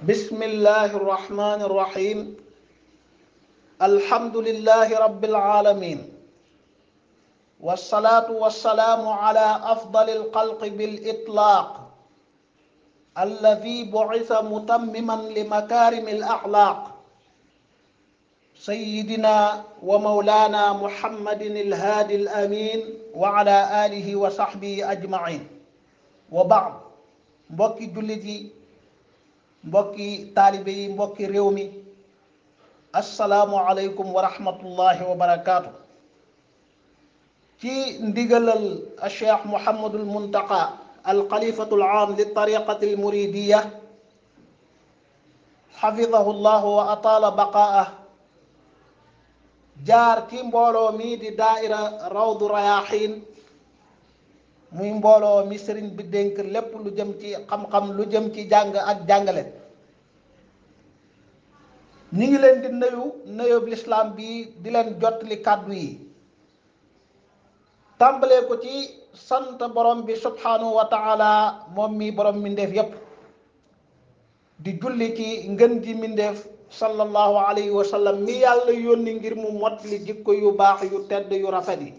بسم الله الرحمن الرحيم. الحمد لله رب العالمين، والصلاة والسلام على أفضل الخلق بالإطلاق الذي بعث متمما لمكارم الأخلاق، سيدنا ومولانا محمد الهادي الأمين وعلى آله وصحبه أجمعين. وبعد، mbokki jullit yi, mbokki taalibe yi, mbokki réew mi, assalaamu aleykum wa rahmatullahi wa barakaatu. ci ndigalal Cheikh Mouhamadul Muntaqa alxalifatul aam li tariqati almuridiya xafidahu llahu wa ataala baqaa'ah, jaar ci mbooloo mi di daaira rawdu rayaxiin, muy mbooloo mi sëriñ bi dénk lépp lu jëm ci xam-xam, lu jëm ci jàng ak jàngale. ñi ngi leen di nuyób lislaam bi di leen jottali kàddu yi, tàmbalee ko ci sant borom bi subhanahu wa taala, moom mi borom mindeef yépp, di julli ci ngën ji mindeef sallallahu alayhi wa sallam mi yàlla yónni ngir mu mottali jikko yu baax yu tedd yu rafet yi.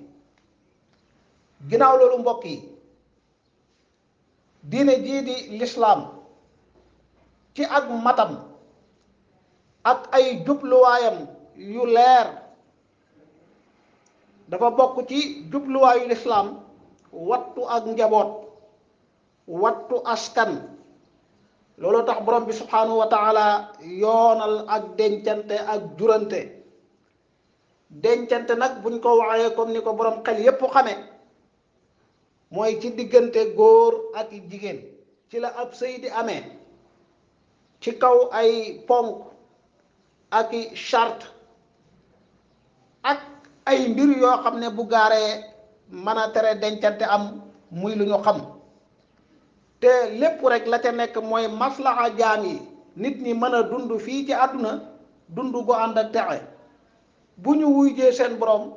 ginnaaw loolu mbokk yi, diine jii di lislaam ci ak matam ak ay jubluwaayam yu leer dafa bokk ci jubluwaayu lislaam wattu ak njaboot, wattu askan. loolu tax borom bi subhanahu wa taala yoonal ak dencante ak jurante. dencante nag buñ ko waxee comme ni ko borom xel yépp xame, mooy ci diggante góor ak jigéen ci la ab sëy di amee, ci kaw ay ponk ak i charte ak ay mbir yoo xam ne bu gaaree mën a tere dencante am, muy lu ñu xam. te lépp rek la ca nekk mooy maslaxa jaam yi, nit ñi mën a dund fii ci àdduna dund gu ànd ak texe, bu ñu wuyjee seen borom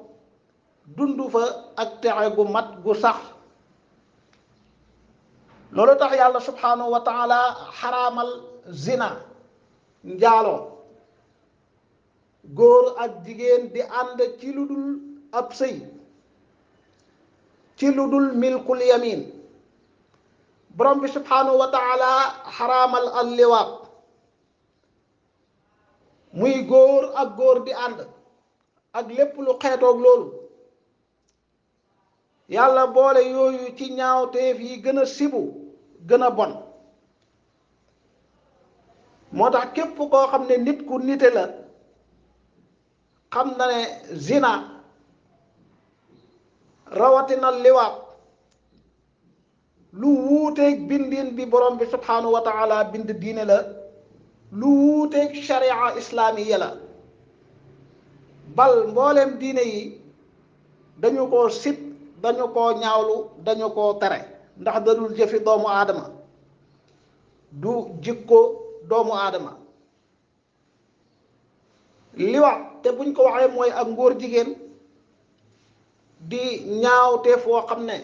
dund fa ak texe gu mat gu sax. loolu tax yàlla subhanahu wa taala xaraamal zina, njaaloo, góor ak jigéen di ànd ci lu dul ab sëy, ci lu dul milkul yamin. borom bi subhanahu wa taala xaraamal al liwaat, muy góor ak góor di ànd ak lépp lu xeetoog loolu. yàlla boole yooyu ci ñaawteef yi gën a sibu, gën a bon. moo tax képp koo xam ne nit ku nite la xam na ne zina, rawatina liwaat, lu wuuteeg bindin bi borom bi subhanahu wa taala bind diine la, lu wuuteeg sharia islaamiya la. bal mbooleem diine yi dañu koo sib, dañu koo ñaawlu, dañu koo tere, ndax dadul jëfi doomu aadama, du jikko doomu aadama. liwaat te buñ ko waxee mooy ak ngóor jigéen di ñaawte foo xam ne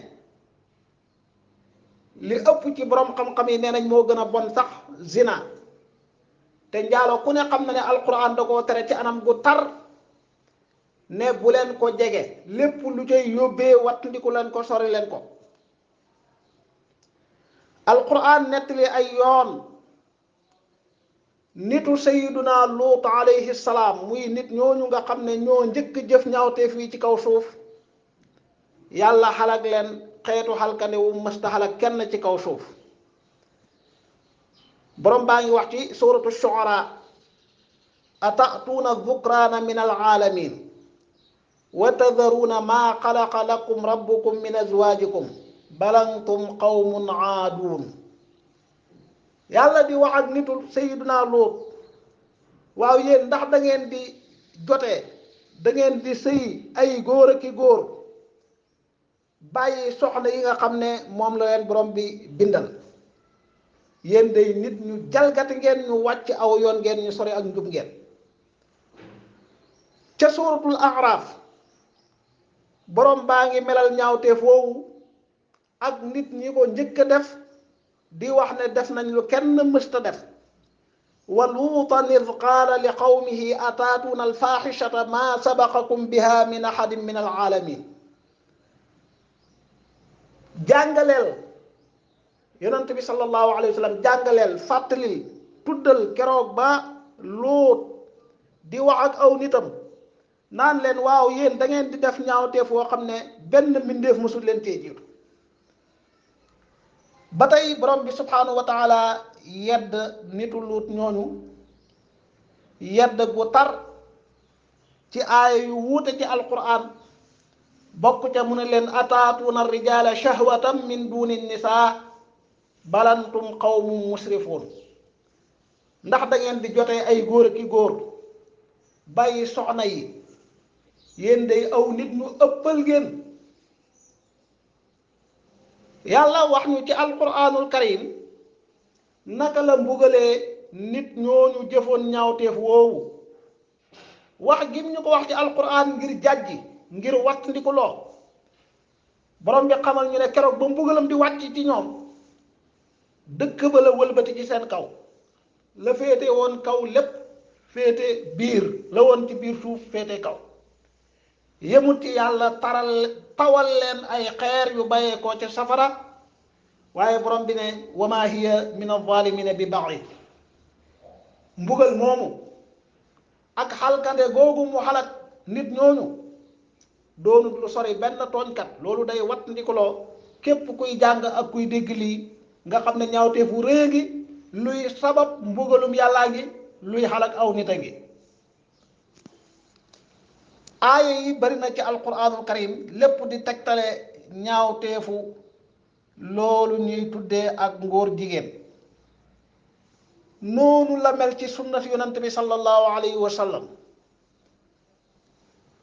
li ëpp ci borom xam-xam yi nee nañ moo gën a bon sax zina. te njaalo ku ne xam na ne alquran da koo tere ci anam gu tar, ne bu leen ko jege, lépp lu cay yóbbee wattandiku leen ko, sori leen ko. alquran nettali ay yoon nitu sayiduna luut alayhi salaam, muy nit ñooñu nga xam ne ñoo njëkk jëf ñaawteef yi ci kaw suuf, yàlla xalak leen xeetu xalkande wu mësta xalak kenn ci kaw suuf. borom baa ngi wax ci suratu shuara, atatuuna dhukraana min alaalamin wa tadharuuna maa xalaqa lakum rabbukum min azwaajikum bal antum qawmun aaduun. yàlla di wax ak nitul sayiduna luut, waaw yéen ndax da ngeen di jotee, da ngeen di sëy ay góor ak i góor, bàyyi soxna yi nga xam ne moom la leen borom bi bindal. yéen day nit ñu jalgati ngeen, ñu wàcc aw yoon ngeen, ñu sori ak njub ngeen. ca suuratul A'raaf borom baa ngi melal ñaawteef woowu ak nit ñi ko njëkk a def, di wax ne def nañ lu kenn mësta def. wa luutan id qaala li qawmihi ataatuuna alfaaxishata maa sabaqakum biha min ahadin min alaalamin jàngaleel yonent bi sallallahu alayhi wa sallam jàngaleel fàttalil tuddal keroog ba Luut di wax ak aw nitam naan leen waaw yéen da ngeen di def ñaawteef woo xam ne benn mbindeef mësul leen cee jiitu ba tey borom bi subhanahu wa taala yedd nitu Luut ñooñu yedd gu tar ci aaya yu wuute ci alquran bokk ca mu ne leen ataatuuna rijaala shahwatan min duni nisaa balantum qawmun musrifuun ndax da ngeen di jotee ay góor ki góor bàyyi soxna yi yéen day aw nit ñu ëppal ngeen yàlla wax ñu ci alquranul karim naka la mbugalee nit ñooñu jëfoon ñaawteef woowu wax gim ñu ko wax ci alquran ngir jàjji ngir watt ndi ko loo borom bi xamal ñu ne keroog ba mbugalam di wàcc ci ñoom dëkk ba la wëlbati ci seen kaw la féete woon kaw lépp féete biir la woon ci biir suuf féete kaw yemut ci yàlla tawal leen ay xeer yu bàyyeekoo ci safara waaye borom bi ne wa ma hiya min alzalimina bi baid mbugal moomu ak xalkande googu mu xalak nit ñooñu doonut lu sori benn tooñkat loolu day wat ndikuloo képp kuy jàng ak kuy dégg lii nga xam ne ñaawteefu rëy ngi luy sabab mbugalum yàllaa ngi luy xalak aw nit a ngi aaya yi bari na ci alquranul karim lépp di tegtale ñaawteefu loolu ñuy tuddee ak ngóor jigéen noonu la mel ci sunna si yonante bi sallallahu alayhi wa sallam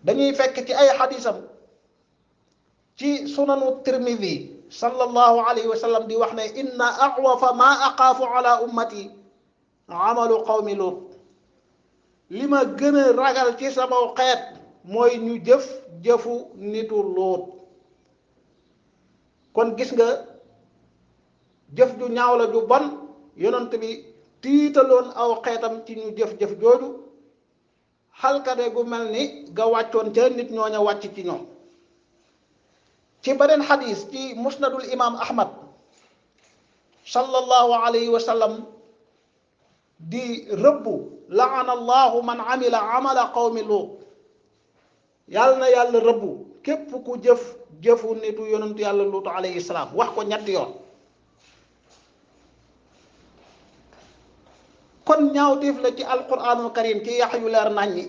dañuy fekk ci ay xadisam ci sunanu tirmidi sallallahu alayhi wa sallam di wax ne inna axwafa ma aqaafu ala ummati amalu qawmi Luut li ma gën a ragal ci sama xeet mooy ñu jëfu nitu Luut kon gis nga jëf ju ñaaw la ju bon yonent bi tiitaloon aw xeetam ci ñu jëf jooju xalkade gu mel ni ga wàccoon ca nit ñooña wàcc ci ñoom ci beneen xadis ci musnadul imam ahmad sallallahu alayhi wa sallam di rëbbu laana allahu man amila amala qawmi Luut yàlla na yàlla rëbbu képp ku jëfu nitu yonentu yàlla Luut alayhi salaam wax ko ñetti yoon kon ñaawteef la ci alquranul karim ci yax yu leer naññi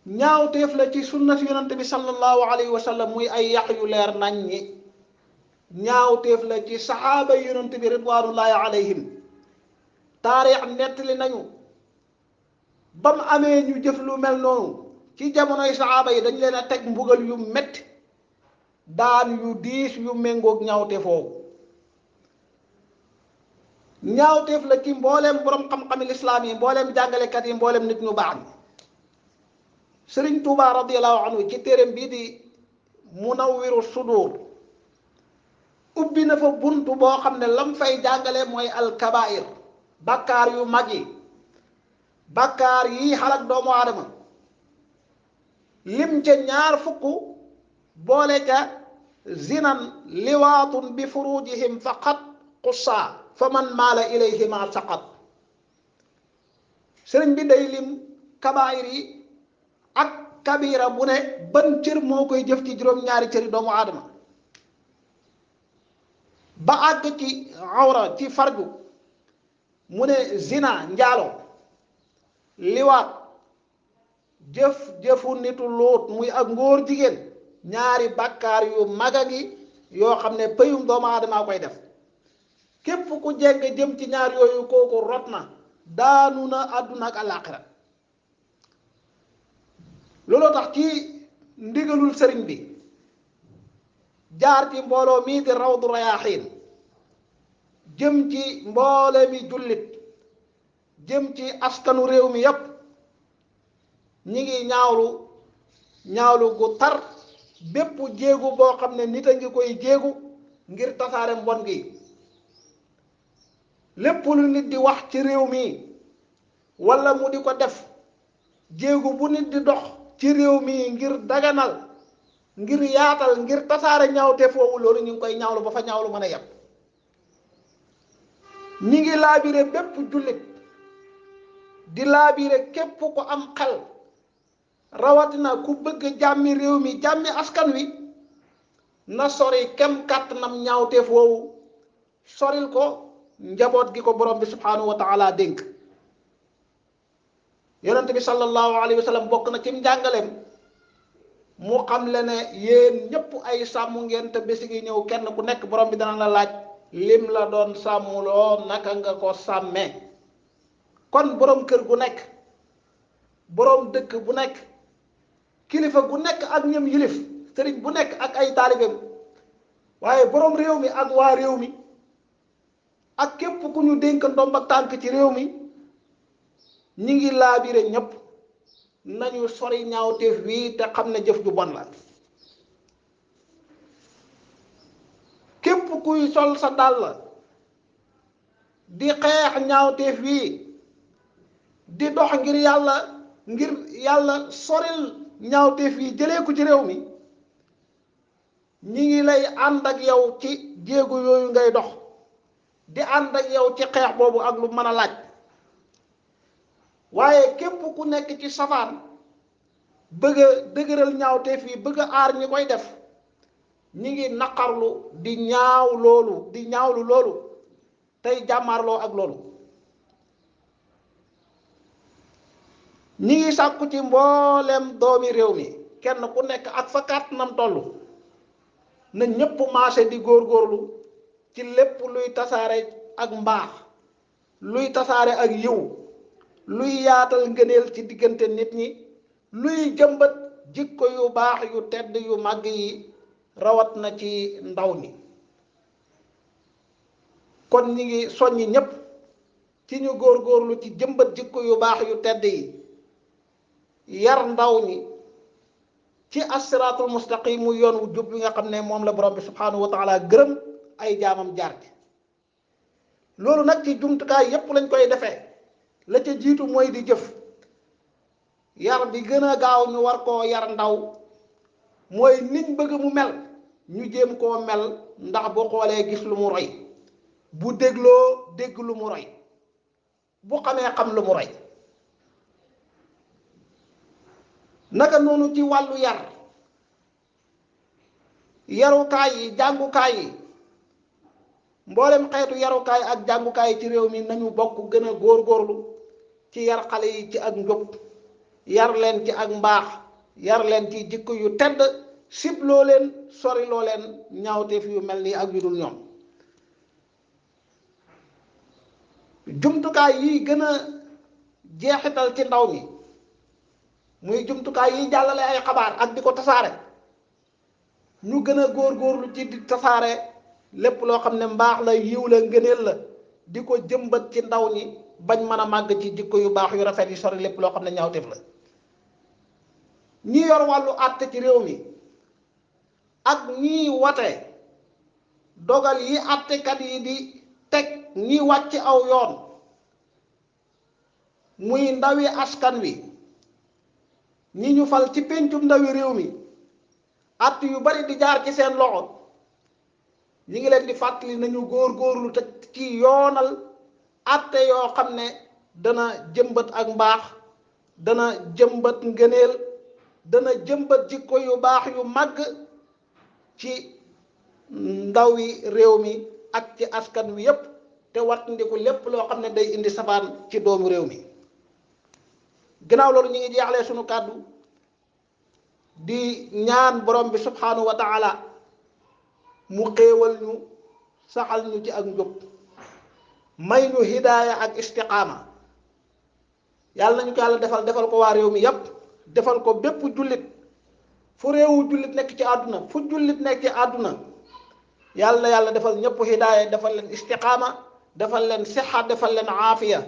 ñaawteef la ci sunna si yonante bi sallallahu alayhi wa sallam muy ay yax yu leer naññi ñaawteef la ci saxaaba yonante bi ridwanullahi alayhim taarix nettali nañu ba mu amee ñu jëf lu mel noonu ci jamonoy saxaaba yi dañ leen a teg mbugal yu metti daan yu diis yu méngoog ñaawteef foofu ñaawteef la ci mbooleem borom xam-xami lislaam yi mbooleem jàngalekat yi mbooleem nit ñu baax ñi sëriñ Tuuba radiallahu anhu ci téeréem bii di Munawwiru Sudur ubbi na fa buntu boo xam ne lam fay jàngale mooy alkabair bakkaar yu mag yi bakkaar yi xalak doomu aadama lim ca ñaar fukk boole ca zinan liwaatun bi furujihim faqat qussa fa man maala ilayhima saqat sëriñ bi day lim kabaayir yi ak kabira bu ne ban cër moo koy jëf ci juróom-ñaari cëri doomu aadama ba àgg ci awra ci farju mu ne zina njaalo liwaat jëfu nitu Luut muy ak ngóor jigéen ñaari bàkkaar yu maga gi yoo xam ne pëyum doomu aadama koy def képp ku jeng jëm ci ñaar yooyu kooku rot na daanu na àdduna ak àllaaxira looloo tax ci ndigalul sëriñ bi jaar ci mbooloo mii di Rawdu Rayaahiin jëm ci mboole mi jullit jëm ci askanu réew mi yépp ñi ngi ñaawlu gu tar bépp jéegu boo xam ne nit a ngi koy jéegu ngir tasaare mbon gi lépp lu nit di wax ci réew mi wala mu di ko def jéegu bu nit di dox ci réew mi ngir daganal ngir yaatal ngir tasaare ñaawte foofu loolu ñu ngi koy ñaawlu ba fa ñaawlu mën a yem ñi ngi laabire bépp jullit di laabire képp ku am xel rawatina ku bëgg jàmmi réew mi jàmmi askan wi na sori kem kàttanam ñaawte foofu soril ko njaboot gi ko borom bi subhanahu wa taala dénk yonent bi sallallahu alayhi wa sallam bokk na ci njàngaleem mu xam le ne yéen ñëpp ay sàmm ngeen te bési gi ñëw kenn ku nekk borom bi dana la laaj lim la doon sàmmuloo naka nga ko sàmmee kon borom kër gu nekk borom dëkk bu nekk kilifa gu nekk ak ñëm yilif sëriñ bu nekk ak ay taalibeem waaye borom réew mi ak waa réew mi ak képp ku ñu dénk ndomb ak tànk ci réew mi ñi ngi laabire ñëpp nañu sori ñaawteef wi te xam ne jëf ju bon la képp kuy sol sa dàll di xeex ñaawteef wi di dox ngir yàlla soril ñaawteef wi jëlee ko ci réew mi ñi ngi lay ànd ak yow ci jéego yooyu ngay dox di ànd ak yow ci xeex boobu ak lu mën a laaj waaye képp ku nekk ci safaan bëgg a dëgëral ñaawteef yi bëgg a aar ñi koy def ñi ngi naqarlu di ñaawlu loolu tey jàmmaarloo ak loolu ñi ngi sàkku ci mboolem doomi réew mi kenn ku nekk ak fa kàttanam toll na ñépp maase di góorgóorlu ci lépp luy tasaare ak mbaax luy tasaare ak yiw luy yaatal ngëneel ci diggante nit ñi luy jëmbat jikko yu baax yu tedd yu màgg yi rawat na ci ndaw ñi kon ñi ngi soññi ñépp ci ñu góorgóorlu ci jëmbat jikko yu baax yu tedd yi yar ndaw ñi ci as-siraatul mustaqim mu yoon wu jub bi nga xam ne moom la borom bi subhanahu wa taala gërëm ay jaamam jaar ci loolu nag ci jumtukaay yépp lañ koy defee la ca jiitu mooy di jëf yar bi gën a gaaw ñu war koo yar ndaw mooy niñ bëgg mu mel ñu jéem koo mel ndax bu xoolee gis lu mu roy bu dégloo dégg lu mu roy bu xamee xam lu mu roy naka noonu ci wàllu yarukaay yi jàngukaay yi mboolem xeetu yarukaay ak jàngukaay ci réew mi nañu bokk gën a góorgóorlu ci yar xale yi ci ak njub yar leen ci ak mbaax yar leen ci jikko yu tedd sibloo leen soriloo leen ñaawteef yu mel nii ak yu dul ñoom jumtukaay yi gën a jeexital ci ndaw mi muy jumtukaay yi jàllale ay xabaar ak di ko tasaare ñu gën a góorgóorlu ci di tasaare lépp loo xam ne mbaax la yiw la ngëneel la di ko jëmbat ci ndaw ñi bañ mën a màgg ci jikko yu baax yu rafet yi sori lépp loo xam ne ñaawteef la ñi yor wàllu àtte ci réew mi ak ñi wate dogal yi àttekat yi di teg ñi wàcc aw yoon muy ndawi askan wi ñi ñu fal ci péncum ndawi réew mi àtte yu bari di jaar ci seen loxo ñi ngi leen di fàttali nañu góorgóorlu te ci yoonal àtte yoo xam ne dana jëmbat ak mbaax dana jëmbat ngëneel dana jëmbat jikko yu baax yu màgg ci ndawi réew mi ak ci askan wi yépp te wattandiku lépp loo xam ne day indi safaan ci doomu réew mi gannaaw loolu ñu ngi jeexalee sunu kàddu di ñaan borom bi subhanahu wa taala mu xéewal ñu saxal ñu ci ak njub may ñu hidaaya ak istiqaama yàlla nañu ko yàlla defal ko waa réew mi yépp defal ko bépp jullit fu réewu jullit nekk ci àdduna fu jullit nekk ci àdduna yàlla defal ñëpp hidaaya defal leen istiqaama defal leen sixa defal leen aafiya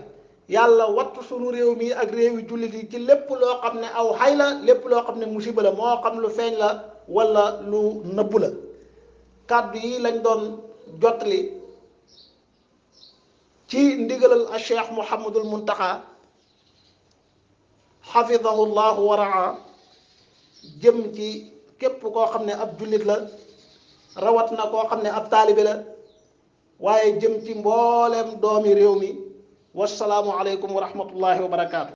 yàlla wattu sunu réew mi ak réewi jullit yi ci lépp loo xam ne aw xay la lépp loo xam ne musiba la moo xam lu feeñ la wala lu nëbbu la kàddu yi lañ doon jottali ci ndigalal a cheikh Mouhamadul Muntaxa xafidahu llahu wa raa jëm ci képp koo xam ne ab jullit la rawat na koo xam ne ab taalibe la waaye jëm ci mboolem doomi réew mi wasalaamu aleykum wa rahmatullahi wa barakaatu.